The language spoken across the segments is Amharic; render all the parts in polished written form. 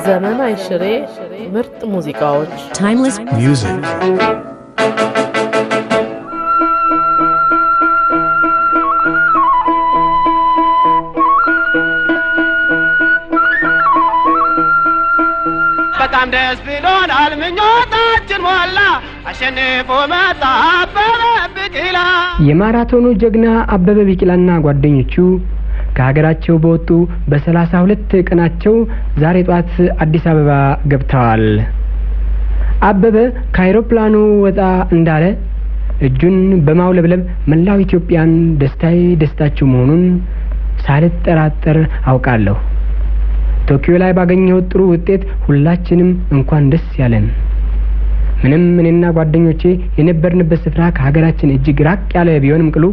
ዘመናዊ ሽሬ ምርጥ ሙዚቃዎች timeless music በጣም ደስ ብሎናል ምኞታችን ሞላ አሸንፎ መጣ አበበ ቢቂላ የማራቶኑ ጀግና አበበ ቢቂላና ጓደኞቹ ከሀገራቸው በወጡ በ32 ቀናቸው ዛሬ ጧት አዲስ አበባ ገብተዋል። አበበ ከአውሮፕላኑ ወጣ እንዳለ እጁን በማውለብለብ መላው ኢትዮጵያን ደስታቸው መሆኑን ሳልጠራጠር አውቃለሁ። ቶኪዮ ላይ ባገኘው ጥሩ ውጤት ሁላችንም እንኳን ደስ ያለን። ምንም እኔና ጓደኞቼ የነበርንበት ስፍራ ከሀገራችን እጅግ ራቅ ያለ ቢሆንም ቅሉ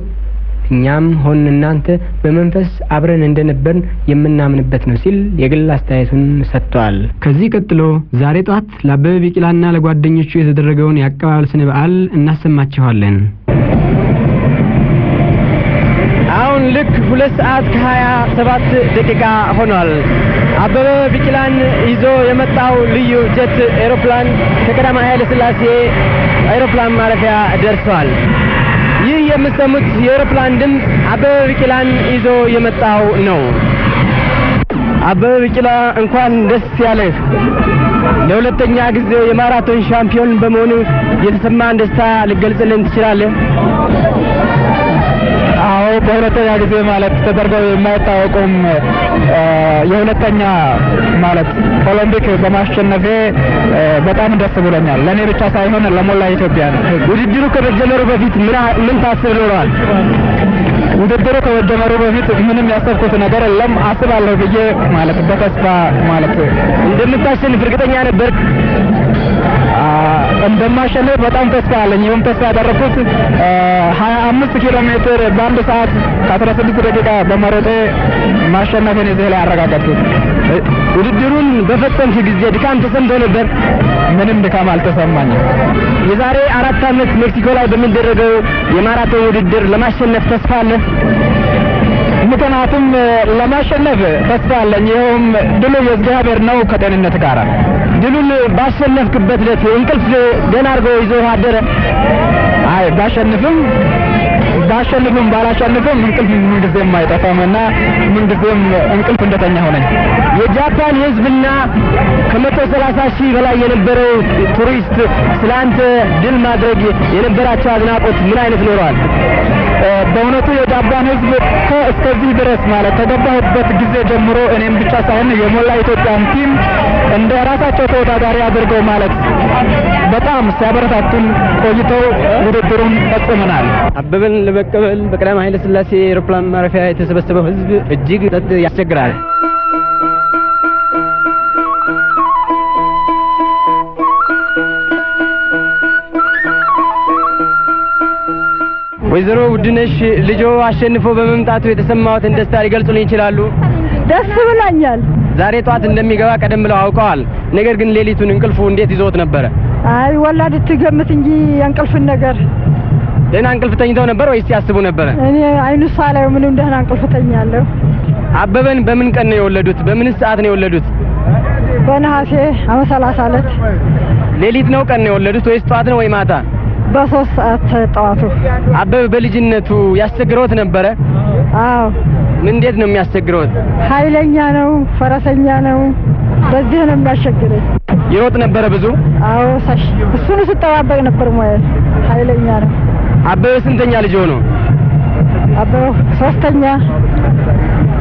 እኛም ሆን እናንተ በመንፈስ አብረን እንደነበርን የምናምንበት ነው ሲል የግል አስተያየቱን ሰጥቷል። ከዚህ ቀጥሎ ዛሬ ጧት ለአበበ ቢቂላና ለጓደኞቹ የተደረገውን የአቀባበል ስነ በዓል እናሰማችኋለን። አሁን ልክ 2 ሰዓት ከ27 ደቂቃ ሆኗል። አበበ ቢቂላን ይዞ የመጣው ልዩ ጀት ኤሮፕላን ከቀዳማዊ ኃይለ ሥላሴ ኤሮፕላን ማረፊያ ደርሷል። ይህ የምትሰሙት የኤሮፕላን ድምፅ አበበ ቢቂላን ይዞ የመጣው ነው። አበበ ቢቂላ እንኳን ደስ ያለህ። ለሁለተኛ ጊዜ የማራቶን ሻምፒዮን በመሆኑ የተሰማህን ደስታ ልገልጽልን ትችላለህ? አዎ በሁለተኛ ጊዜ ማለት ተደርገው የማይታወቁም የሁለተኛ ማለት ኦሎምፒክ በማሸነፌ በጣም ደስ ብሎኛል። ለኔ ብቻ ሳይሆን ለሞላ ኢትዮጵያ ነው። ውድድሩ ከመጀመሩ በፊት ምን ታስብ ኖሯል? ውድድሩ ከመጀመሩ በፊት ምንም ያሰብኩት ነገር የለም። አስባለሁ ብዬ ማለት በተስፋ ማለት እንደምታሸንፍ እርግጠኛ ነበርክ? እንደማሸንፍ በጣም ተስፋ አለኝ። ይሄም ተስፋ ያደረኩት 25 ኪሎ ሜትር በአንድ ሰዓት ከ16 ደቂቃ በመሮጤ ማሸነፌን እዚህ ላይ አረጋገጥኩት። ውድድሩን በፈጸምክ ጊዜ ድካም ተሰምቶ ነበር? ምንም ድካም አልተሰማኝም። የዛሬ 4 ዓመት ሜክሲኮ ላይ በሚደረገው የማራቶን ውድድር ለማሸነፍ ተስፋ አለ? ምክንያቱም ለማሸነፍ ተስፋ አለኝ። ይሄውም ድሉ የእግዚአብሔር ነው ከጤንነት ጋር። ድሉን ባሸነፍክበት ዕለት እንቅልፍ ገና አድርጎ ይዞ አደረ? አይ ባሸንፍም ባላሸንፍም እንቅልፍ ምንጊዜም አይጠፋምና ምንጊዜም እንቅልፍ እንደተኛ ሆነኝ። የጃፓን ሕዝብና ከ130,000 በላይ የነበረው ቱሪስት ስላንተ ድል ማድረግ የነበራቸው አድናቆት ምን አይነት ኖሯል? በእውነቱ የጃፓን ሕዝብ እስከዚህ ድረስ ማለት ከገባሁበት ጊዜ ጀምሮ እኔም ብቻ ሳይሆን የሞላ ኢትዮጵያን ቲም እንደ ራሳቸው ተወዳዳሪ አድርገው ማለት በጣም ሲያበረታቱን ቆይተው ውድድሩን ፈጽመናል። አበበን ለመቀበል በቀዳማዊ ኃይለ ሥላሴ ኤሮፕላን ማረፊያ የተሰበሰበው ሕዝብ እጅግ ያስቸግራል። ወይዘሮ ውድነሽ ልጆ አሸንፎ በመምጣቱ የተሰማዎትን ደስታ ሊገልጹልኝ ይችላሉ? ደስ ብሎኛል። ዛሬ ጧት እንደሚገባ ቀደም ብለው አውቀዋል። ነገር ግን ሌሊቱን እንቅልፉ እንዴት ይዞት ነበረ? አይ ወላድ ትገምት እንጂ እንቅልፍን ነገር ደህና እንቅልፍ ተኝተው ነበር ወይስ ያስቡ ነበር? እኔ አይኑ ሳላየው ምንም ደህና እንቅልፍ ተኛለሁ። አበበን በምን ቀን ነው የወለዱት? በምን ሰዓት ነው የወለዱት? በነሐሴ 30 ዕለት። ሌሊት ነው ቀን ነው የወለዱት ወይስ ጧት ነው ወይ ማታ? በ3 ሰዓት ጠዋቱ። አበበ በልጅነቱ ያስቸግሮት ነበረ? አዎ። እንዴት ነው የሚያስቸግሮት? ኃይለኛ ነው፣ ፈረሰኛ ነው። በዚህ ነው የሚያስቸግረኝ። ይሮጥ ነበረ ብዙ? አዎ። እሱን ስጠባበቅ ነበር ማለት ኃይለኛ ነው። አበበ ስንተኛ ልጅ ሆኖ? አበበ 3ኛ።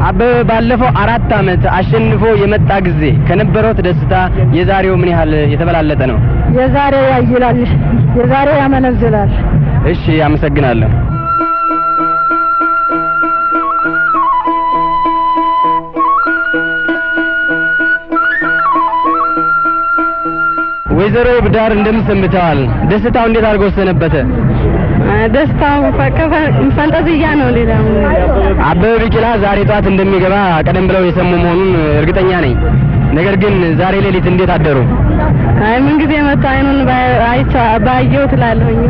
አበበ ባለፈው 4 ዓመት አሸንፎ የመጣ ጊዜ ከነበረው ደስታ የዛሬው ምን ያህል የተበላለጠ ነው? የዛሬው ያይላል፣ የዛሬው ያመነዝላል። እሺ አመሰግናለሁ። ወይዘሮ ብዳር እንደምሰምተዋል። ደስታው እንዴት አድርጎ ሰነበተ? ደስታው ፈንጠዝያ ነው። ሌላ አበበ ቢቂላ ዛሬ ጧት እንደሚገባ ቀደም ብለው የሰሙ መሆኑን እርግጠኛ ነኝ። ነገር ግን ዛሬ ሌሊት እንዴት አደሩ? አይ ምን ጊዜ መጣ አይኑን ባየው ትላለሁኝ።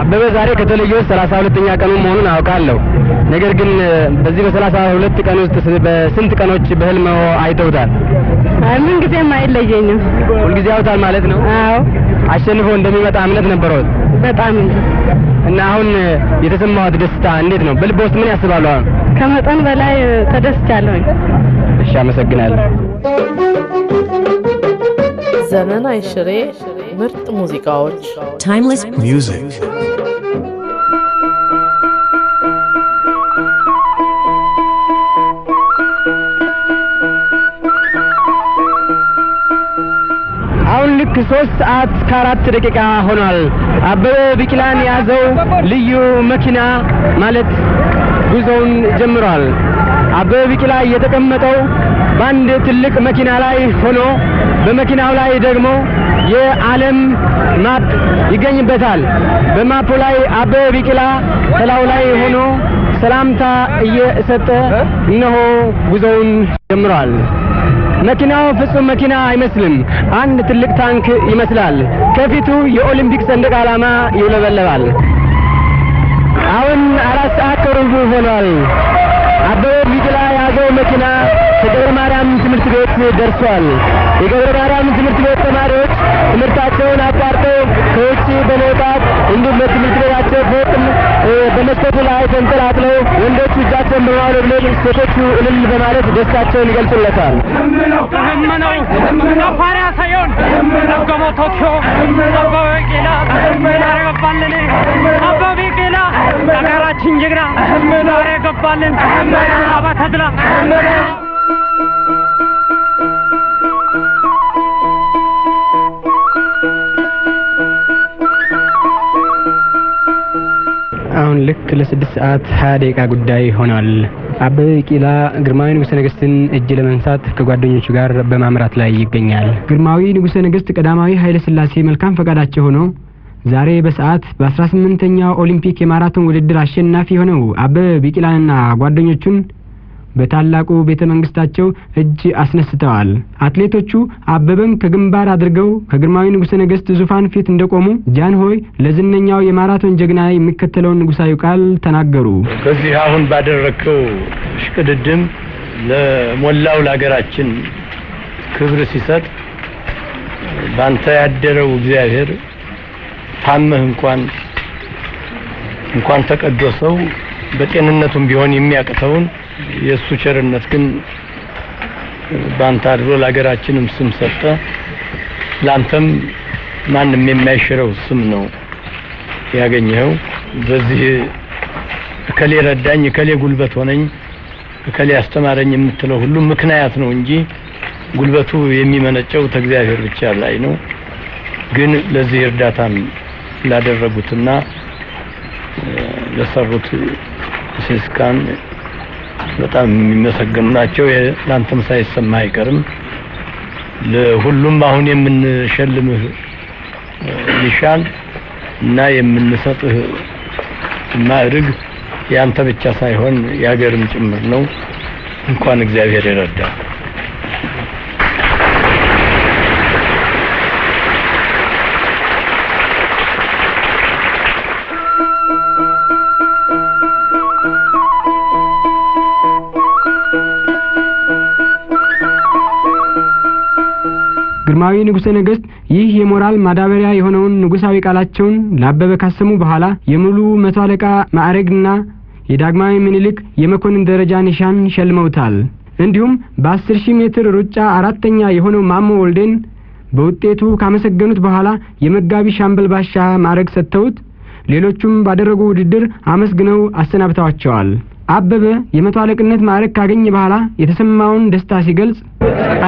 አበበ ዛሬ ከተለየው 32ኛ ቀኑ መሆኑን አውቃለሁ። ነገር ግን በዚህ በ32 ቀን ውስጥ በስንት ቀኖች በህልም አይተውታል? ምን ጊዜም አይለየኝም። ሁሉ ጊዜ ያውታል ማለት ነው? አዎ። አሸንፎ እንደሚመጣ እምነት ነበረዎት? በጣም እንጂ። እና አሁን የተሰማዎት ደስታ እንዴት ነው? በልቦ ውስጥ ምን ያስባሉ? አሁን ከመጠን በላይ ተደስቻለሁ። እሺ፣ አመሰግናለሁ። ዘመናዊ ሽሬ ምርጥ ሙዚቃዎች Timeless music. አሁን ልክ 3 ሰዓት ከ4 ደቂቃ ሆኗል። አበበ ቢቂላን ያዘው ልዩ መኪና ማለት ጉዞውን ጀምሯል። አበበ ቢቂላ የተቀመጠው በአንድ ትልቅ መኪና ላይ ሆኖ በመኪናው ላይ ደግሞ የዓለም ማፕ ይገኝበታል። በማፑ ላይ አበበ ቢቂላ ከላዩ ላይ ሆኖ ሰላምታ እየሰጠ እነሆ ጉዞውን ጀምሯል። መኪናው ፍጹም መኪና አይመስልም። አንድ ትልቅ ታንክ ይመስላል። ከፊቱ የኦሊምፒክ ሰንደቅ ዓላማ ይውለበለባል። አሁን 4 ሰዓት ከሩብ ሆኗል። አበበ ቢቂላ ያዘው መኪና ከገብረ ማርያም ትምህርት ቤት ደርሷል። የገብረ ማርያም ትምህርት ቤት ተማሪዎች ትምህርታቸውን አቋርጠው ከውጪ በመውጣት እንዲሁም በትምህርት ቤታቸው ፎቅም በመስኮቱ ላይ ተንጠላጥለው ወንዶቹ እጃቸውን በማውለብለብ ሴቶቹ እልል በማለት ደስታቸውን ይገልጹለታል። ፓሪያ ሳይሆን ገሞ ቶኪዮ አበበ ቢቂላ ያረጋባልን አበበ ቢቂላ ሀገራችን ጀግና ያረጋባልን አባተድላ አሁን ልክ ለ6 ሰዓት 20 ደቂቃ ጉዳይ ሆኗል። አበበ ቢቂላ ግርማዊ ንጉሠ ነገሥትን እጅ ለመንሳት ከጓደኞቹ ጋር በማምራት ላይ ይገኛል። ግርማዊ ንጉሠ ነገሥት ቀዳማዊ ኃይለ ሥላሴ መልካም ፈቃዳቸው ሆኖ ዛሬ በሰዓት በ18ኛው ኦሊምፒክ የማራቶን ውድድር አሸናፊ ሆነው አበበ ቢቂላንና ጓደኞቹን በታላቁ ቤተ መንግስታቸው እጅ አስነስተዋል። አትሌቶቹ አበበን ከግንባር አድርገው ከግርማዊ ንጉሠ ነገሥት ዙፋን ፊት እንደቆሙ ጃንሆይ ለዝነኛው የማራቶን ጀግና የሚከተለውን ንጉሳዊ ቃል ተናገሩ። ከዚህ አሁን ባደረከው ሽቅድድም ለሞላው ለሀገራችን ክብር ሲሰጥ ባንተ ያደረው እግዚአብሔር ታመህ እንኳን ተቀደሰው በጤንነቱም ቢሆን የሚያቀተውን የሱ ቸርነት ግን ባንተ አድሮ ለሀገራችንም ስም ሰጠ። ላንተም ማንም የማይሽረው ስም ነው ያገኘው። በዚህ እከሌ ረዳኝ፣ እከሌ ጉልበት ሆነኝ፣ እከሌ አስተማረኝ የምትለው ሁሉ ምክንያት ነው እንጂ ጉልበቱ የሚመነጨው ከእግዚአብሔር ብቻ ላይ ነው። ግን ለዚህ እርዳታም ላደረጉትና ለሰሩት ሲስካን በጣም የሚመሰገኑ ናቸው። ላንተም ሳይሰማ አይቀርም። ለሁሉም አሁን የምንሸልምህ ኒሻን እና የምንሰጥህ ማዕረግ ያንተ ብቻ ሳይሆን የሀገርም ጭምር ነው። እንኳን እግዚአብሔር ይረዳል። ግርማዊ ንጉሠ ነገሥት ይህ የሞራል ማዳበሪያ የሆነውን ንጉሳዊ ቃላቸውን ለአበበ ካሰሙ በኋላ የሙሉ 100 አለቃ ማዕረግና የዳግማዊ ምኒልክ የመኮንን ደረጃ ኒሻን ሸልመውታል። እንዲሁም በ10,000 ሜትር ሩጫ አራተኛ የሆነው ማሞ ወልዴን በውጤቱ ካመሰገኑት በኋላ የመጋቢ ሻምበል ባሻ ማዕረግ ሰጥተውት ሌሎቹም ባደረጉ ውድድር አመስግነው አሰናብተዋቸዋል። አበበ የ100 አለቅነት ማዕረግ ካገኘ በኋላ የተሰማውን ደስታ ሲገልጽ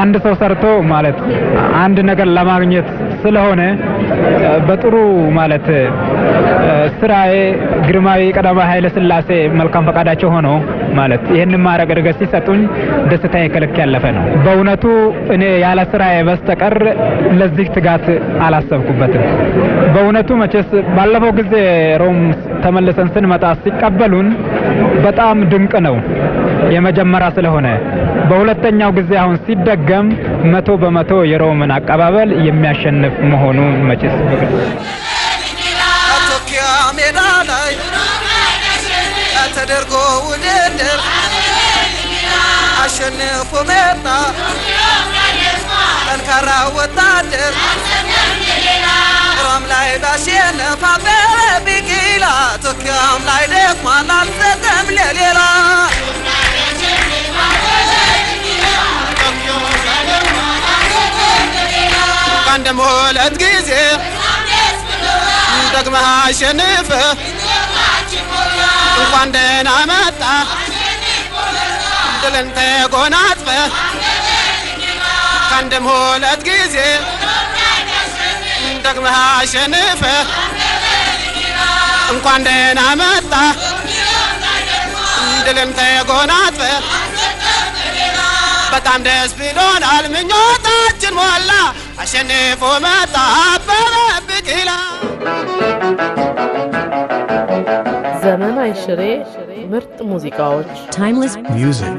አንድ ሰው ሰርቶ ማለት አንድ ነገር ለማግኘት ስለሆነ በጥሩ ማለት ስራዬ ግርማዊ ቀዳማዊ ኃይለ ሥላሴ መልካም ፈቃዳቸው ሆኖ ማለት ይሄንን ማዕረግ እርገት ሲሰጡኝ ደስታዬ ከልክ ያለፈ ነው። በእውነቱ እኔ ያለ ስራዬ በስተቀር ለዚህ ትጋት አላሰብኩበትም። በእውነቱ መቼስ ባለፈው ጊዜ ሮም ተመልሰን ስንመጣ ሲቀበሉን በጣም ድንቅ ነው የመጀመሪያ ስለሆነ፣ በሁለተኛው ጊዜ አሁን ሲደገም 100% የሮምን አቀባበል የሚያሸንፍ መሆኑ መቼስ ቶኪዮ ሜዳ ላይ ተደርጎ ውድድር አሸንፎ መጣ ጠንካራ ወታደር ሮም ላይ ባሸነፈ አበበ ቢቂላ ቶኪዮም ላይ ደክሟል አልሰጠም ለሌላ ከአንድም ሁለት ጊዜ ደግመህ አሸንፈህ እንኳን ደህና መጣህ ድልን ተጎናጽፈህ ከአንድም ሁለት ጊዜ ደግመህ አሸንፈህ እንኳን ደህና መጣህ ድልን ተጎናጽፈህ በጣም ደስ ብሎናል ምኞታችን ሞላ አሸንፎ መጣ አበበ ቢቂላ ዘመናዊ ሽሬ ምርጥ ሙዚቃዎች Timeless music.